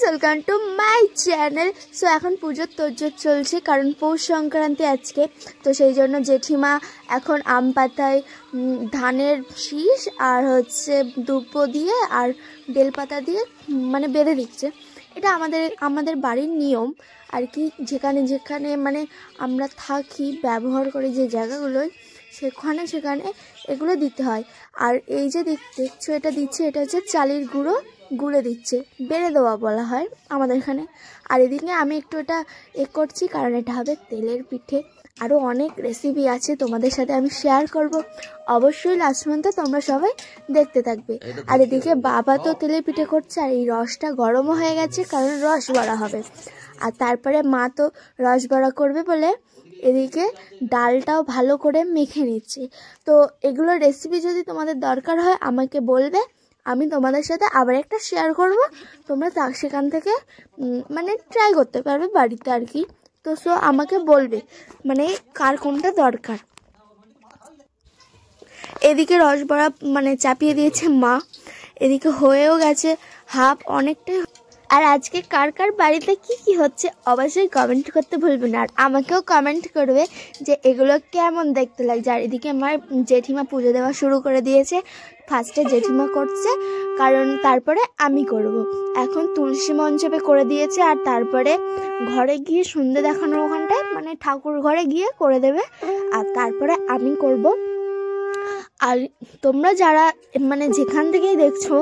Welcome to my channel. So এখন পুজোর তোড়জোড় চলছে, কারণ পৌষ সংক্রান্তি আজকে। তো সেই জন্য জেঠিমা এখন আম পাতায় ধানের শীষ আর হচ্ছে দুব্বো দিয়ে আর বেলপাতা দিয়ে মানে বেঁধে দিচ্ছে। এটা আমাদের বাড়ির নিয়ম আর কি। যেখানে যেখানে মানে আমরা থাকি, ব্যবহার করি যে জায়গাগুলোয়, সেখানে এগুলো দিতে হয়। আর এই যে দেখছো এটা দিচ্ছে, এটা হচ্ছে চালের গুঁড়ো দিচ্ছে, বেড়ে দেওয়া বলা হয় আমাদের এখানে। আর এদিকে আমি একটু এটা করছি, কারণ এটা হবে তেলের পিঠে। আরও অনেক রেসিপি আছে তোমাদের সাথে আমি শেয়ার করব, অবশ্যই লাস্ট পর্যন্ত তোমরা সবাই দেখতে থাকবে। আর এদিকে বাবা তো তেলের পিঠে করছে, আর এই রসটা গরমও হয়ে গেছে, কারণ রস বড়া হবে। আর তারপরে মা তো রস বড়া করবে বলে এদিকে ডালটাও ভালো করে মেখে নিচ্ছি। তো এগুলোর রেসিপি যদি তোমাদের দরকার হয় আমাকে বলবে, আমি তোমাদের সাথে আবার একটা শেয়ার করব, তোমরা সেখান থেকে মানে ট্রাই করতে পারবে বাড়িতে আর কি। তো সো আমাকে বলবে মানে কার কোনটা দরকার। এদিকে রস বড়া মানে চাপিয়ে দিয়েছে মা, এদিকে হয়েও গেছে হাফ, অনেকটাই। আর আজকে কার কার বাড়িতে কি কি হচ্ছে অবশ্যই কমেন্ট করতে ভুলবে না। আর আমাকেও কমেন্ট করবে যে এগুলো কেমন দেখতে লাগছে। আর এদিকে আমার জেঠিমা পুজো দেওয়া শুরু করে দিয়েছে। ফার্স্টে জেঠিমা করছে, কারণ তারপরে আমি করব। এখন তুলসী মঞ্চপে করে দিয়েছে, আর তারপরে ঘরে গিয়ে সন্ধ্যে দেখানোর ওখানটায় মানে ঠাকুর ঘরে গিয়ে করে দেবে, আর তারপরে আমি করব। আর তোমরা যারা মানে যেখান থেকেই দেখছো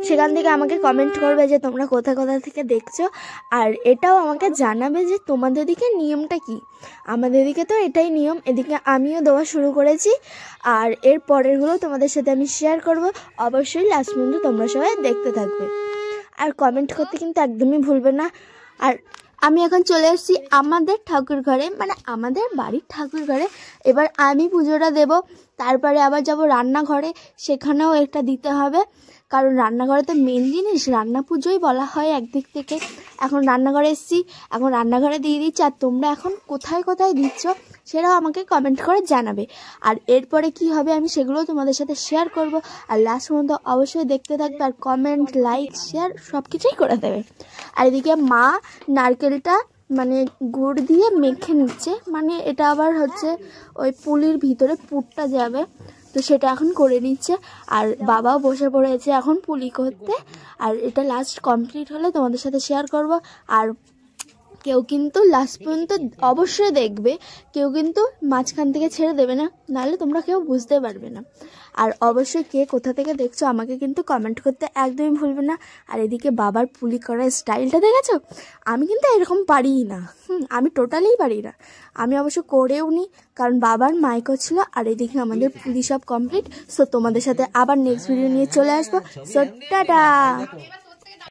সেখান থেকে আমাকে কমেন্ট করবে যে তোমরা কোথা থেকে দেখছো। আর এটাও আমাকে জানাবে যে তোমাদের দিকে নিয়মটা কি। আমাদের দিকে তো এটাই নিয়ম, এদিকে আমিও দেওয়া শুরু করেছি। আর এর পরেরগুলো তোমাদের সাথে আমি শেয়ার করব, অবশ্যই লাস্ট পর্যন্ত তোমরা সবাই দেখতে থাকবে। আর কমেন্ট করতে কিন্তু একদমই ভুলবে না। আর আমি এখন চলে এসেছি আমাদের ঠাকুর ঘরে, মানে আমাদের বাড়ির ঠাকুর ঘরে। এবার আমি পুজোটা দেব, তারপরে আবার যাব রান্নাঘরে, সেখানেও একটা দিতে হবে, কারণ রান্নাঘরে তো মেন জিনিস, রান্না পুজোই বলা হয় একদিক থেকে। এখন রান্নাঘরে এসেছি, এখন রান্নাঘরে দিয়ে দিচ্ছি। আর তোমরা এখন কোথায় দিচ্ছ সেটাও আমাকে কমেন্ট করে জানাবে। আর এরপরে কি হবে আমি সেগুলো তোমাদের সাথে শেয়ার করব। আর লাস্ট পর্যন্ত অবশ্যই দেখতে থাকবে, আর কমেন্ট, লাইক, শেয়ার সব কিছুই করে দেবে। আর এদিকে মা নারকেলটা মানে গুড় দিয়ে মেখে নিচ্ছে, মানে এটা আবার হচ্ছে ওই পুলির ভিতরে পুরটা যাবে, তো সেটা এখন করে নিচ্ছে। আর বাবাও বসে পড়েছে এখন পুলি করতে। আর এটা লাস্ট কমপ্লিট হলে তোমাদের সাথে শেয়ার করব। আর কেউ কিন্তু লাস্ট পর্যন্ত অবশ্যই দেখবে, কেউ কিন্তু মাঝখান থেকে ছেড়ে দেবে না, নাহলে তোমরা কেউ বুঝতে পারবে না। আর অবশ্যই কে কোথা থেকে দেখছো আমাকে কিন্তু কমেন্ট করতে একদমই ভুলবে না। আর এদিকে বাবার পুলি করার স্টাইলটা দেখেছো, আমি কিন্তু এরকম পারিই না, আমি টোটালিই পারি না। আমি অবশ্য করেও নি, কারণ বাবার মাইক ছিল। আর এদিকে আমাদের পুলি সব কমপ্লিট। সো তোমাদের সাথে আবার নেক্সট ভিডিও নিয়ে চলে আসবো। So tata.